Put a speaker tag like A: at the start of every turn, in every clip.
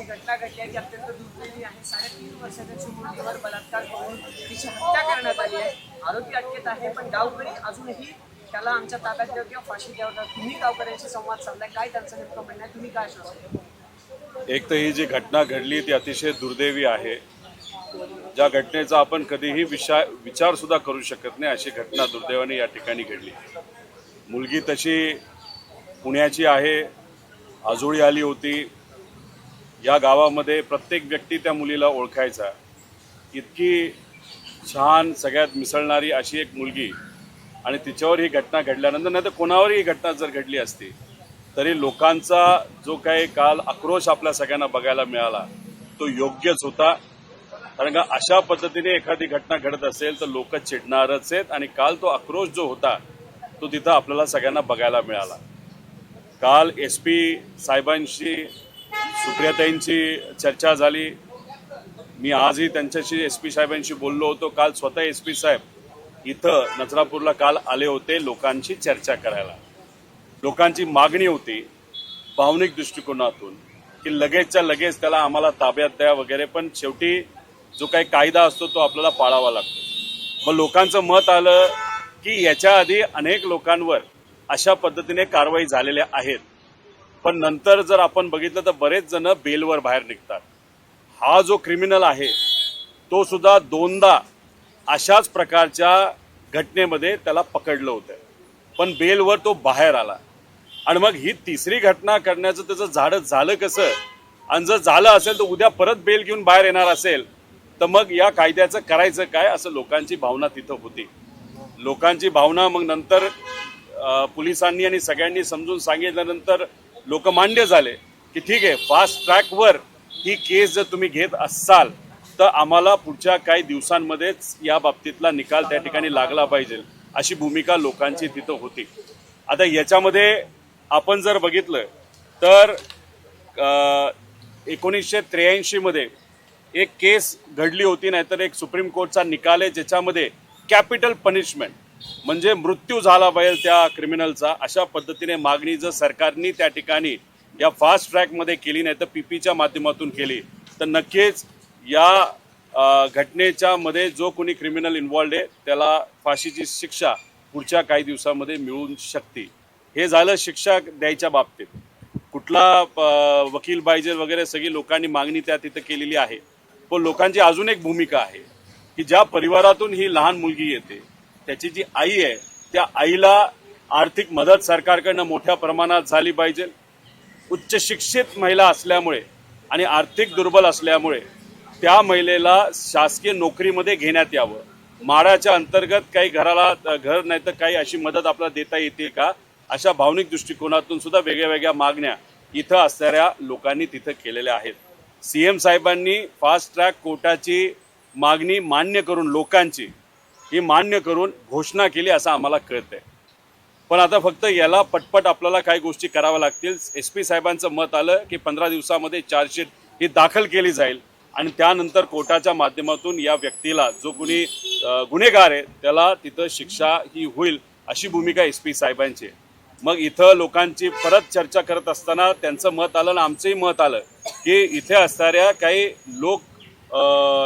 A: घटना घडली आहे ती अत्यंत दुर्दैवी आहे. 3.5 वर्षाच्या चिमुरडीवर बलात्कार करून तिची हत्या करण्यात आली आहे. आरोपी अटकेत आहे, पण गावकरी अजूनही त्याला आमच्या ताब्यात द्यावं किंवा फाशी द्यावं. तुम्ही गावकऱ्यांशी संवाद साधलाय, काय त्यांचं नेमकं म्हणणं आहे, तुम्ही काय आश्वासन द्याल?
B: एक तर ही जी घटना घडली ती अतिशय दुर्दैवी आहे. ज्या घटनेचा आपण कधीही विचार सुद्धा करू शकत नाही अशी घटना दुर्दैवाने या ठिकाणी घडली. मुलगी तशी पुण्याची आहे, आजोळी आली होती. या गावामध्ये प्रत्येक व्यक्ती त्या मुलीला ओळखायचा. इतकी छान सगळ्यात मिसळणारी अशी एक मुलगी, आणि तिच्यावर ही घटना घडल्यानंतर, नाही तर कोणावरही ही घटना जर घडली असती तरी लोकांचा जो काही काल आक्रोश आपल्या सगळ्यांना बघायला मिळाला तो योग्यच होता. कारण का अशा पद्धतीने एखादी घटना घडत असेल तर लोक चिडणारच आहेत, आणि काल तो आक्रोश जो होता तो तिथं आपल्याला सगळ्यांना बघायला मिळाला. काल SP साहेबांशी सुप्रियाताईंची चर्चा झाली. मी आजही त्यांच्याशी SP साहेबांशी बोललो होतो. काल स्वतः SP साहेब इथं नजरापूरला काल आले होते लोकांशी चर्चा करायला. लोकांची मागणी होती भावनिक दृष्टिकोनातून की लगेचच्या लगेच त्याला आम्हाला ताब्यात द्या वगैरे, पण शेवटी जो काही कायदा असतो तो आपल्याला पाळावा लागतो. मग लोकांचं मत आलं की याच्या आधी अनेक लोकांवर अशा पद्धतीने कारवाई झालेल्या आहेत, पण नंतर जर आपण बघितलं तर बरेच जण बेलवर बाहेर निघतात. हा जो क्रिमिनल आहे तो सुद्धा 2दा अशाच प्रकारच्या घटनेमध्ये त्याला पकडलं होतं, पण बेलवर तो बाहेर आला. आणि मग ही तिसरी घटना करण्याचं त्याचं झालं कसं, आणि जर झालं असेल तर उद्या परत बेल घेऊन बाहेर येणार असेल तर मग या कायद्याचं करायचं काय, असं लोकांची भावना तिथं होती. लोकांची भावना मग नंतर पोलिसांनी आणि सगळ्यांनी समजून सांगितल्यानंतर लोक मान्य झाले की ठीक आहे, फास्ट ट्रॅकवर ही केस जर तुम्ही घेत असाल तर आम्हाला पुढच्या काही दिवसांमध्येच या बाबतीतला निकाल त्या ठिकाणी लागला पाहिजे, अशी भूमिका लोकांची तिथं होती. आता याच्यामध्ये आपण जर बघितलं तर 1983 मध्ये एक केस घडली होती, नाहीतर एक सुप्रीम कोर्टचा निकाल आहे ज्याच्यामध्ये कॅपिटल पनिशमेंट म्हणजे मृत्यू झाला पाहिजे त्या क्रिमिनलचा, अशा पद्धतीने मागणी जर सरकारने त्या ठिकाणी या फास्ट ट्रॅकमध्ये केली, नाही तर PPच्या माध्यमातून केली, तर नक्कीच या घटनेच्या मध्ये जो कोणी क्रिमिनल इन्व्हॉल्ड आहे त्याला फाशीची शिक्षा पुढच्या काही दिवसामध्ये मिळू शकते. हे झालं शिक्षा द्यायच्या बाबतीत. कुठला वकील पाहिजे वगैरे सगळी लोकांनी मागणी त्या तिथं केलेली आहे. पण लोकांची अजून एक भूमिका आहे की ज्या परिवारातून ही लहान मुलगी येते त्याची जी आई आहे त्या आईला आर्थिक मदत सरकारकडनं मोठ्या प्रमाणात झाली पाहिजे. उच्च शिक्षित महिला असल्यामुळे आणि आर्थिक दुर्बल असल्यामुळे त्या महिलेला शासकीय नोकरीमध्ये घेण्यात यावं. माडाच्या अंतर्गत काही घर नाही तर काही अशी मदत आपल्याला देता येते का, अशा भावनिक दृष्टिकोनातून सुद्धा वेगळ्या वेगळ्या मागण्या इथं असणाऱ्या लोकांनी तिथं केलेल्या आहेत. CM साहेबांनी फास्ट ट्रॅक कोर्टाची मागणी मान्य करून, लोकांची ही मान्य करून घोषणा केली असं आम्हाला कळतंय. पण आता फक्त याला पटपट आपल्याला काही गोष्टी कराव्या लागतील. SP साहेबांचं मत आलं की 15 दिवसामध्ये चार्जशीट ही दाखल केली जाईल आणि त्यानंतर कोर्टाच्या माध्यमातून या व्यक्तीला जो कोणी गुन्हेगार आहे त्याला तिथं शिक्षा ही होईल, अशी भूमिका SP साहेबांची. मग इथं लोकांची परत चर्चा करत असताना त्यांचं मत आलं आणि आमचंही मत आलं की इथे असणाऱ्या काही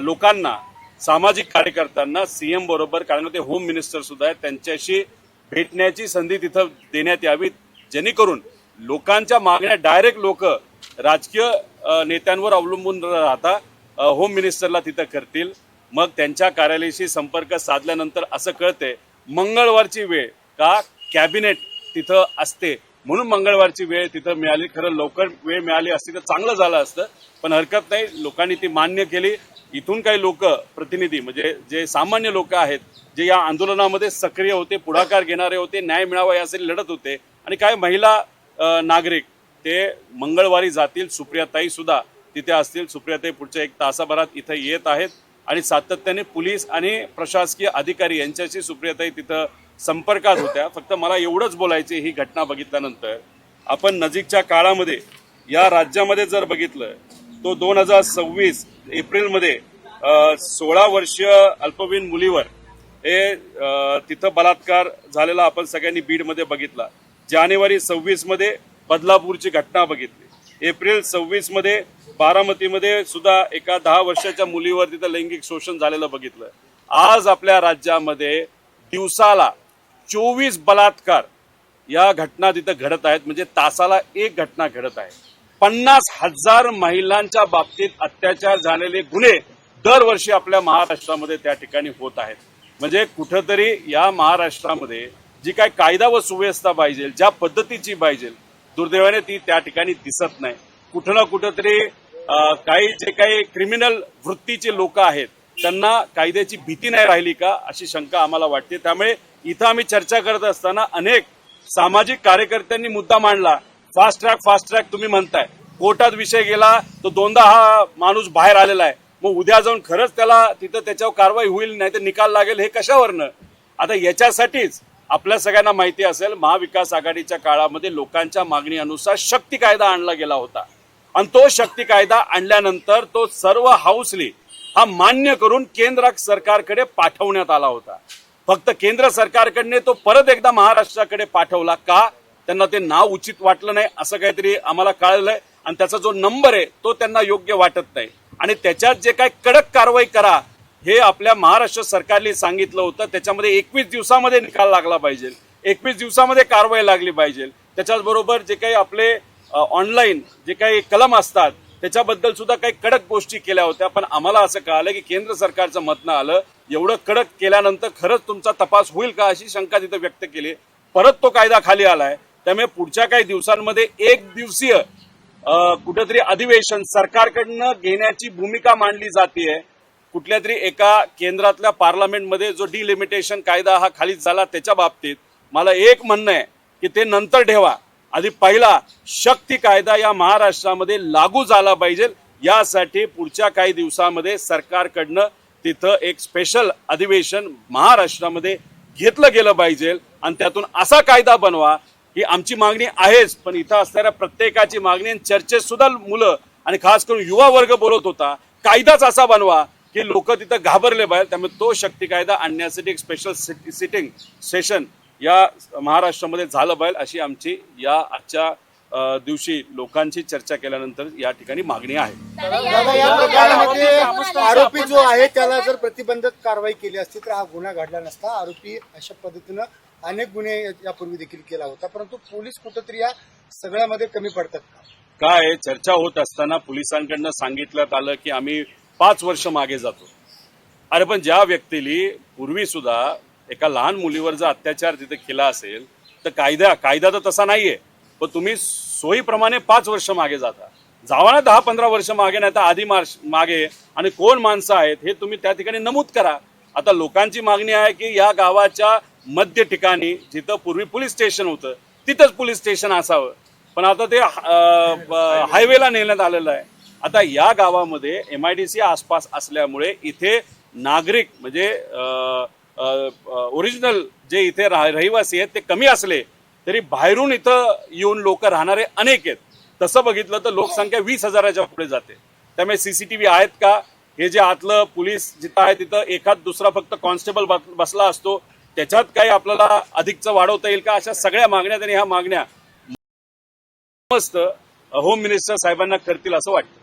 B: लोकांना, सामाजिक कार्यकर्त्यांना CM बरोबर, कारण ते होम मिनिस्टर सुद्धा आहेत, त्यांच्याशी भेटण्याची संधी तिथं देण्यात यावी, जेणेकरून लोकांच्या मागण्या डायरेक्ट लोक राजकीय नेत्यांवर अवलंबून राहता होम मिनिस्टरला तिथं करतील. मग त्यांच्या कार्यालयाशी संपर्क साधल्यानंतर असं कळते मंगळवारची वेळ का कॅबिनेट तिथं असते म्हणून मंगळवारची वेळ तिथं मिळाली. खरं लवकर वेळ मिळाली असती तर चांगलं झालं असतं, पण हरकत नाही, लोकांनी ती मान्य केली. इथून काही लोक प्रतिनिधी म्हणजे जे सामान्य लोक आहेत जे या आंदोलनामध्ये सक्रिय होते, पुढाकार घेणारे होते, न्याय मिळावा यासाठी लढत होते, आणि काही महिला नागरिक ते मंगळवारी जातील. सुप्रियाताई सुद्धा तिथे असतील. सुप्रियाताई पुढच्या 1 तासाभरात इथं येत आहेत आणि सातत्याने पोलीस आणि प्रशासकीय अधिकारी यांच्याशी सुप्रियाताई तिथं संपर्कात होत्या. फक्त मला एवढंच बोलायचे, ही घटना बघितल्यानंतर आपण नजीकच्या काळामध्ये या राज्यामध्ये जर बघितलं तो 2026 एप्रिलमध्ये 16 वर्षीय अल्पवयीन मुलीवर हे तिथं बलात्कार झालेला आपण सगळ्यांनी बीडमध्ये बघितला. जानेवारी 26 मध्ये बदलापूरची घटना बघितली. एप्रिल 26 मध्ये बारामतीमध्ये सुद्धा एका 10 वर्षाच्या मुलीवर तिथं लैंगिक शोषण झालेलं बघितलं. आज आपल्या राज्यामध्ये दिवसाला 24 बलात्कार या घटना तिथं घडत आहेत. म्हणजे तासाला एक घटना घडत आहे. 50,000 महिलांच्या बाबतीत अत्याचार झालेले गुन्हे दरवर्षी आपल्या महाराष्ट्रामध्ये त्या ठिकाणी होत आहेत. म्हणजे कुठंतरी या महाराष्ट्रामध्ये जी काय कायदा व सुव्यवस्था पाहिजे, ज्या पद्धतीची पाहिजे, दुर्दैवाने ती त्या ठिकाणी दिसत नाही. कुठं ना कुठंतरी काही जे काही क्रिमिनल वृत्तीचे लोक आहेत त्यांना कायद्याची भीती नाही राहिली का अशी शंका आम्हाला वाटते. त्यामुळे इथं आम्ही चर्चा करत असताना अनेक सामाजिक कार्यकर्त्यांनी मुद्दा मांडला. फास्ट ट्रॅक तुम्ही म्हणताय, कोर्टात विषय गेला तो दोनदा हा माणूस बाहेर आलेला आहे. मग उद्या जाऊन खरंच त्याला तिथं त्याच्यावर कारवाई होईल नाही तर निकाल लागेल हे कशावरनं? आता याच्यासाठीच आपल्या सगळ्यांना माहिती असेल महाविकास आघाडीच्या काळामध्ये लोकांच्या मागणीनुसार शक्ती कायदा आणला गेला होता आणि तो शक्ती कायदा आणल्यानंतर तो सर्व हाऊसली हा मान्य करून केंद्र सरकारकडे पाठवण्यात आला होता. फक्त केंद्र सरकारकडे तो परत एकदा महाराष्ट्राकडे पाठवला का? त्यांना ते नाव उचित वाटलं नाही असं काहीतरी आम्हाला कळलंय आणि त्याचा जो नंबर आहे तो त्यांना योग्य वाटत नाही. आणि त्याच्यात जे काही कडक कारवाई करा हे आपल्या महाराष्ट्र सरकारने सांगितलं होतं. त्याच्यामध्ये 21 दिवसामध्ये निकाल लागला पाहिजे, 21 दिवसामध्ये कारवाई लागली पाहिजे. त्याच्याचबरोबर जे काही आपले ऑनलाईन जे काही कलम असतात त्याच्याबद्दल सुद्धा काही कडक गोष्टी केल्या होत्या. पण आम्हाला असं कळालं की केंद्र सरकारचं मत न आलं. एवढं कडक केल्यानंतर खरंच तुमचा तपास होईल का अशी शंका तिथं व्यक्त केली. परत तो कायदा खाली आलाय. त्यामुळे पुढच्या काही दिवसांमध्ये एक दिवसीय कुठेतरी अधिवेशन सरकारकडनं घेण्याची भूमिका मांडली जाते. कुठल्या तरी एका केंद्रातल्या पार्लमेंटमध्ये जो डिलिमिटेशन कायदा हा खाली झाला त्याच्या बाबतीत मला एक म्हणणं आहे की ते नंतर ठेवा. आधी पहिला शक्ती कायदा या महाराष्ट्रामध्ये लागू झाला पाहिजे. यासाठी पुढच्या काही दिवसामध्ये सरकारकडनं तिथं एक स्पेशल अधिवेशन महाराष्ट्रामध्ये घेतलं गेलं पाहिजे आणि त्यातून असा कायदा बनवा ही आमची मागणी आहेच. पण इथं असणाऱ्या प्रत्येकाची मागणी आणि चर्चेत सुद्धा मुलं आणि खास करून युवा वर्ग बोलत होता. कायदाच असा बनवा की लोक तिथं घाबरले पाहिजे. त्यामुळे तो शक्ती कायदा आणण्यासाठी एक स्पेशल सिटिंग सेशन या महाराष्ट्रामध्ये झालं पाहिजे अशी आमची या आजच्या दिवशी लोकांची चर्चा केल्यानंतर या ठिकाणी मागणी आहे.
C: दादा, या प्रकरणामध्ये आरोपी जो आहे त्याला जर प्रतिबंधक कारवाई केली असती तर हा गुन्हा घडला नसता. आरोपी अशा पद्धतीनं अनेक गुन्हे यापूर्वी देखील केला होता. परंतु पोलीस कुठेतरी या सगळ्यामध्ये कमी पडतात का?
B: काय चर्चा होत असताना पोलिसांकडनं सांगितलं आलं की आम्ही 5 वर्ष मागे जातो. अरे पण ज्या व्यक्तीने पूर्वी सुद्धा एका लहान मुलीवर जर अत्याचार तिथे केला असेल तर कायदा तर तसा नाहीये. पण तुम्ही सोयीप्रमाणे 5 वर्ष मागे जाता. जावा ना 10-15 वर्ष मागे, नाही तर आधी मागे आणि कोण माणसं आहेत हे तुम्ही त्या ठिकाणी नमूद करा. आता लोकांची मागणी आहे की या गावाच्या मध्य ठिकाणी जिथं पूर्वी पोलीस स्टेशन होतं तिथंच पोलीस स्टेशन असावं. पण आता ते हायवेला नेण्यात आलेलं आहे. आता या गावामध्ये MIDC आसपास असल्यामुळे इथे नागरिक म्हणजे ओरिजिनल जे इथे रहिवासी आहेत ते कमी असले तरी बाहेरून इथं येऊन लोक राहणारे अनेक आहेत. तसं बघितलं तर लोकसंख्या 20,000च्या पुढे जाते. त्यामुळे CCTV आहेत का? हे जे आतलं पोलीस जिथं आहे तिथं एखाद दुसरा फक्त कॉन्स्टेबल बसला असतो त्याच्यात काही आपल्याला अधिकचं वाढवता येईल का? अशा सगळ्या मागण्या आणि ह्या मागण्या मस्त होम मिनिस्टर साहेबांना करतील असं वाटतं.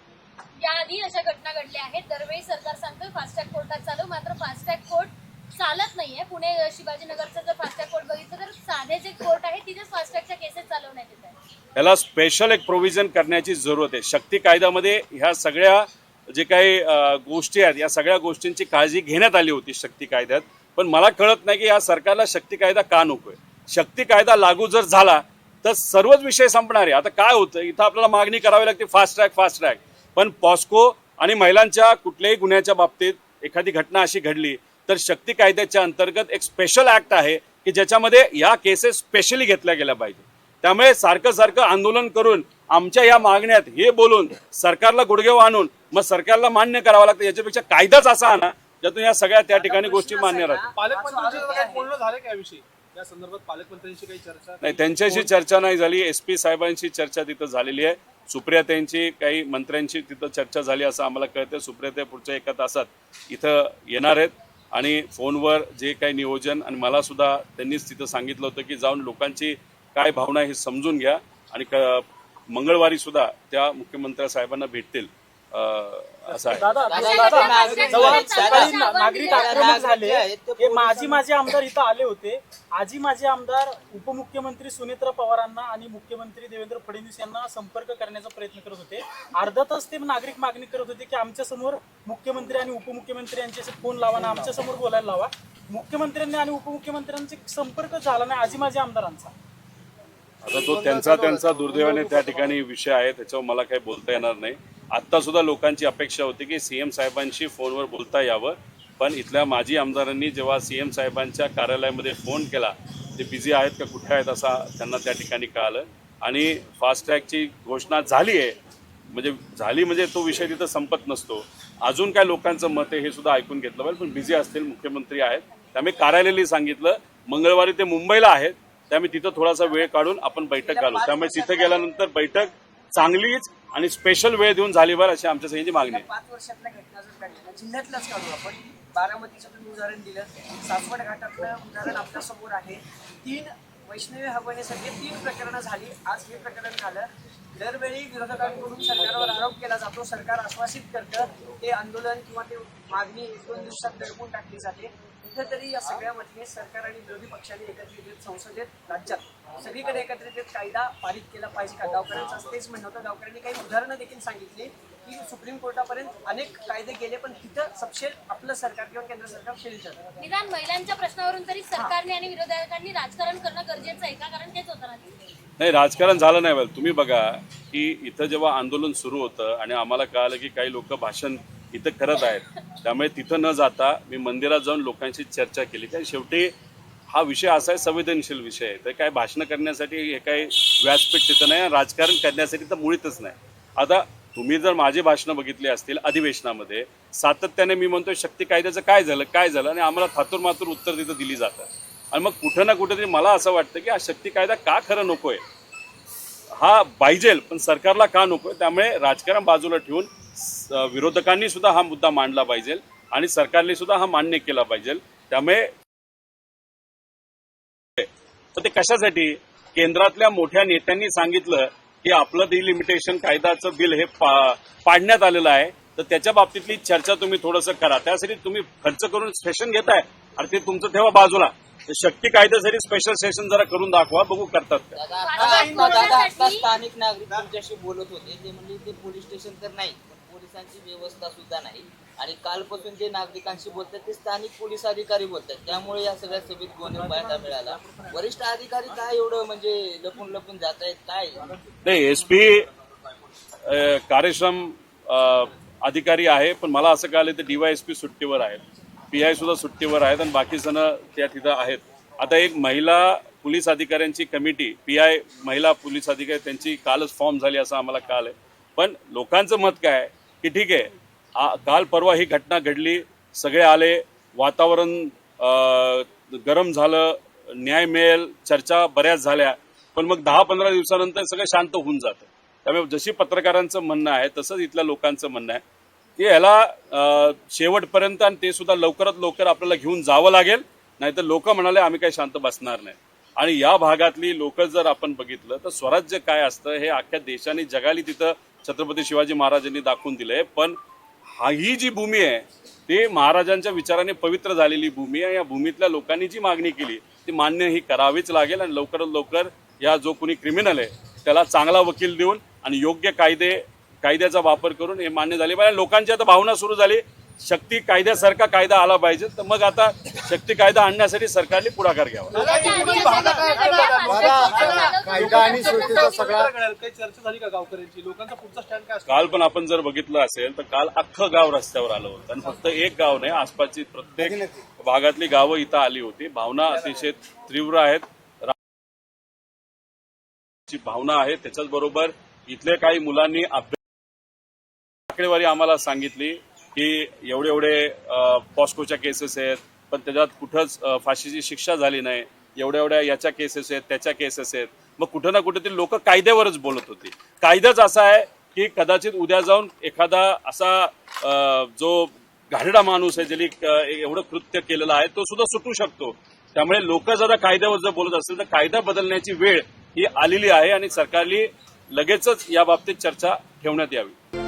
D: याआधी अशा घटना घडल्या आहेत. दरवेळी सरकार सांगतं फास्टॅग कोर्टात चालू, मात्र फास्टॅग कोर्ट चालत नाहीये. पुणे शिवाजीनगरचं जर फास्टॅग कोर्ट बघितलं तर साधे जे कोर्ट आहे तिथेच फास्टॅगच्या केसेस चालवण्यात येत आहेत.
B: याला स्पेशल एक प्रोव्हिजन करण्याची जरूरत आहे. शक्ती कायद्यामध्ये ह्या सगळ्या जे काही गोष्टी आहेत या सगळ्या गोष्टींची काळजी घेण्यात आली होती शक्ती कायद्यात. पण मला कळत नाही की या सरकारला शक्ती कायदा का नकोय. शक्ती कायदा लागू जर झाला तर सर्वच विषय संपणार आहे. आता काय होतं इथं आपल्याला मागणी करावी लागते फास्ट ट्रॅक. पण पॉस्को आणि महिलांच्या कुठल्याही गुन्ह्याच्या बाबतीत एखादी घटना अशी घडली तर शक्ती कायद्याच्या अंतर्गत एक स्पेशल ऍक्ट आहे की ज्याच्यामध्ये या केसेस स्पेशली घेतल्या गेल्या पाहिजे. त्यामुळे सारखं आंदोलन करून आमच्या या मागण्यात हे बोलून सरकारला गुडघे आणून मग सरकारला मान्य करावं लागतं. याच्यापेक्षा कायदाच असा आणा ज्यातून या सगळ्या त्या ठिकाणी गोष्टी मान्य राहतात.
E: पालकमंत्र्यांशी काही बोलणं झालं का याविषयी? या संदर्भात पालकमंत्र्यांशी काही चर्चा?
B: नाही, त्यांच्याशी चर्चा नाही झाली. SP साहेबांशी चर्चा तिथं झालेली आहे. सुप्रियाताईंची काही मंत्र्यांशी तिथं चर्चा झाली असं आम्हाला कळतं. सुप्रियाताई पुढच्या 1 तासात इथं येणार आहेत आणि फोनवर जे काही नियोजन आणि मला सुद्धा त्यांनीच तिथं सांगितलं होतं की जाऊन लोकांची काय भावना हे समजून घ्या आणि मंगळवारी सुद्धा त्या मुख्यमंत्री साहेबांना भेटतील असं आहे.
D: जेव्हा सकाळी
F: नागरिक आक्रमक झाले हे माझे आमदार इथं आले होते. आजी माझे आमदार उपमुख्यमंत्री सुनेत्रा पवारांना आणि मुख्यमंत्री देवेंद्र फडणवीस यांना संपर्क करण्याचा प्रयत्न करत होते. अर्धा तास ते नागरिक मागणी करत होते की आमच्या समोर मुख्यमंत्री आणि उपमुख्यमंत्री यांच्याशी फोन लावा ना, आमच्या समोर बोलायला लावा. मुख्यमंत्र्यांनी आणि उपमुख्यमंत्र्यांचा संपर्क झाला नाही आजी माझ्या आमदारांचा.
B: आता तो त्यांचा दुर्दैवाने त्या ठिकाणी विषय आहे, त्याच्यावर मला काही बोलता येणार नाही. आत्ता सुद्धा लोकांची अपेक्षा होती की सीएम साहेबांशी फोनवर बोलता यावं, पण इथल्या माजी आमदारांनी जेव्हा सीएम साहेबांच्या कार्यालयामध्ये फोन केला, ते बिझी आहेत का कुठे आहेत असा त्यांना त्या ठिकाणी कळालं. आणि फास्टॅगची घोषणा झाली आहे म्हणजे तो विषय तिथं संपत नसतो. अजून काय लोकांचं मत आहे हे सुद्धा ऐकून घेतलं पाहिजे, पण बिझी असतील, मुख्यमंत्री आहेत, त्यामुळे कार्यालयाला सांगितलं मंगळवारी ते मुंबईला आहेत, त्यामुळे तिथं थोडासा वेळ काढून आपण बैठक घालू. त्यामुळे तिथं गेल्यानंतर बैठक चांगलीच आणि स्पेशल वेळ देऊन झाली बरं अशी आमच्या सगळ्यांची मागणी आहे.
A: 5 वर्षातल्या घटना जर काढल्या जिल्ह्यातल्याच काढू आपण. बारामतीचं तुम्ही उदाहरण दिलं, सासवड घाटातलं उदाहरण आपल्या समोर आहे. 3 वैष्णवी हगवण्यासाठी 3 प्रकरणं झाली. आज हे प्रकरण झालं. दरवेळी विरोधकांकडून सरकारवर आरोप केला जातो, सरकार आश्वासित करतं, ते आंदोलन किंवा ते मागणी 1-2 दिवसात दडपून टाकली जाते. कुठेतरी या सगळ्यामध्ये सरकार आणि विरोधी पक्षांनी एकत्रित येत संसदेत, राज्यात सगळीकडे एकत्रित येत कायदा पारित केला पाहिजे का, गावकऱ्यांचं तेच म्हणणं होतं. गावकऱ्यांनी काही उदाहरणं देखील सांगितली की सुप्रीम कोर्टापर्यंत अनेक कायदे गेले, पण तिथं सबशेल आपलं सरकार किंवा केंद्र सरकार फेल झालं.
D: निदान महिलांच्या प्रश्नावरून तरी सरकारने आणि विरोधकांनी राजकारण करणं गरजेचं आहे का, कारण तेच होतं ना.
B: नाही, राजकारण झालं नाही. वेळ तुम्ही बघा की इथं जेव्हा आंदोलन सुरू होतं आणि आम्हाला कळालं की काही लोक भाषण इथं करत आहेत, त्यामुळे तिथं न जाता मी मंदिरात जाऊन लोकांशी चर्चा केली. कारण शेवटी हा विषय असा आहे, संवेदनशील विषय आहे, तर काय भाषण करण्यासाठी हे काही व्यासपीठ तिथं नाही, राजकारण करण्यासाठी तर मुळीतच नाही. आता तुम्ही जर माझे भाषणं बघितली असतील अधिवेशनामध्ये, सातत्याने मी म्हणतोय शक्ती कायद्याचं काय झालं आणि आम्हाला थातूर मातूर उत्तर तिथं दिली जातं. आणि मग कुठं ना कुठेतरी मला असं वाटतं की हा शक्ती कायदा का खरं नकोय, हा पाहिजेल पण सरकारला का नकोय. त्यामुळे राजकारण बाजूला ठेवून विरोधकांनी सुद्धा हा मुद्दा मांडला पाहिजे आणि सरकारने सुद्धा हा मान्य केला पाहिजे. त्यामुळे ते कशासाठी, केंद्रातल्या मोठ्या नेत्यांनी सांगितलं की आपलं डिलिमिटेशन कायद्याचं बिल हे पाडण्यात आलेलं आहे, तर त्याच्या बाबतीतली चर्चा तुम्ही थोडंसं करा. त्यासाठी तुम्ही खर्च करून सेशन घेताय, अरे ते तुमचं ठेवा बाजूला. शक्ती कायद्यासाठी स्पेशल सेशन जरा करून दाखवा, बघू करतात का.
F: आता स्थानिक नागरिक तुमच्याशी बोलत होते, ते म्हणजे ते पोलीस स्टेशन तर नाही, पण पोलिसांची व्यवस्था सुद्धा नाही. आणि कालपासून जे नागरिकांशी बोलतात ते स्थानिक पोलीस अधिकारी बोलतात. त्यामुळे या सगळ्या सभेत गोंधळ पाहायला मिळाला. वरिष्ठ अधिकारी काय एवढं म्हणजे लपून जात आहेत काय
B: नाही. एसपी कार्यक्षम अधिकारी आहे, पण मला असं कळलं तर डीवायएसपी सुट्टीवर आहेत, पीआय सुद्धा सुट्टीवर आहेत आणि बाकी जण त्या तिथं आहेत. आता एक महिला पोलीस अधिकाऱ्यांची कमिटी, पीआय महिला पोलीस अधिकारी, त्यांची कालच फॉर्म झाली असं आम्हाला कळलं. पण लोकांचं मत काय आहे की ठीक आहे, काल परवा ही घटना घडली, सगळे आले, वातावरण गरम झालं, न्याय मिळेल, चर्चा बऱ्याच झाल्या, पण मग 10-15 दिवसानंतर सगळं शांत होऊन जातं. त्यामुळे जशी पत्रकारांचं म्हणणं आहे तसंच इथल्या लोकांचं म्हणणं आहे की याला शेवटपर्यंत आणि ते सुद्धा लवकरात लवकर आपल्याला घेऊन जावं लागेल, नाहीतर लोक म्हणाले आम्ही काही शांत बसणार नाही. आणि या भागातली लोक जर आपण बघितलं तर स्वराज्य काय असतं हे अख्ख्या देशाने जगाली तिथं छत्रपती शिवाजी महाराजांनी दाखवून दिलंय. पण ही जी भूमी आहे ती महाराजांच्या विचाराने पवित्र झालेली भूमी आहे. या भूमीतल्या लोकांनी जी मागणी केली ती मान्य ही करावीच लागेल आणि लवकरात लवकर या जो कोणी क्रिमिनल आहे त्याला चांगला वकील देऊन आणि योग्य कायद्याचा वापर करून हे मान्य झाले पाहिजे. लोकांची आता भावना सुरू झाली शक्ती कायद्यासारखा कायदा आला पाहिजे, तर मग आता शक्ती कायदा आणण्यासाठी सरकारने पुढाकार घ्यावा.
C: कायदा आणि सुरक्षेचा सगळा
E: काही चर्चा झाली का गावकऱ्यांची, लोकांचा पुढचा स्टँड काय असतो?
B: काल पण आपण जर बघितलं असेल तर काल अख्खं गाव रस्त्यावर आलं होतं आणि फक्त एक गाव नाही, आसपासची प्रत्येक भागातली गावं इथं आली होती. भावना अतिशय तीव्र आहेत, भावना आहे. त्याच्याच बरोबर इथले काही मुलांनी आकडेवारी आम्हाला सांगितली की एवढे पॉस्कोच्या केसेस आहेत, पण त्याच्यात कुठंच फाशीची शिक्षा झाली नाही, एवढ्या याच्या केसेस आहेत, त्याच्या केसेस आहेत. मग कुठं ना कुठेतरी लोक कायद्यावरच बोलत होती. कायदाच असा आहे की कदाचित उद्या जाऊन एखादा असा जो घाणेरडा माणूस आहे ज्याने एवढं कृत्य केलेलं आहे तो सुद्धा सुटू शकतो. त्यामुळे लोक जरा कायद्यावर जर बोलत असेल तर कायदा बदलण्याची वेळ ही आलेली आहे आणि सरकारने लगेचच या बाबतीत चर्चा ठेवण्यात यावी.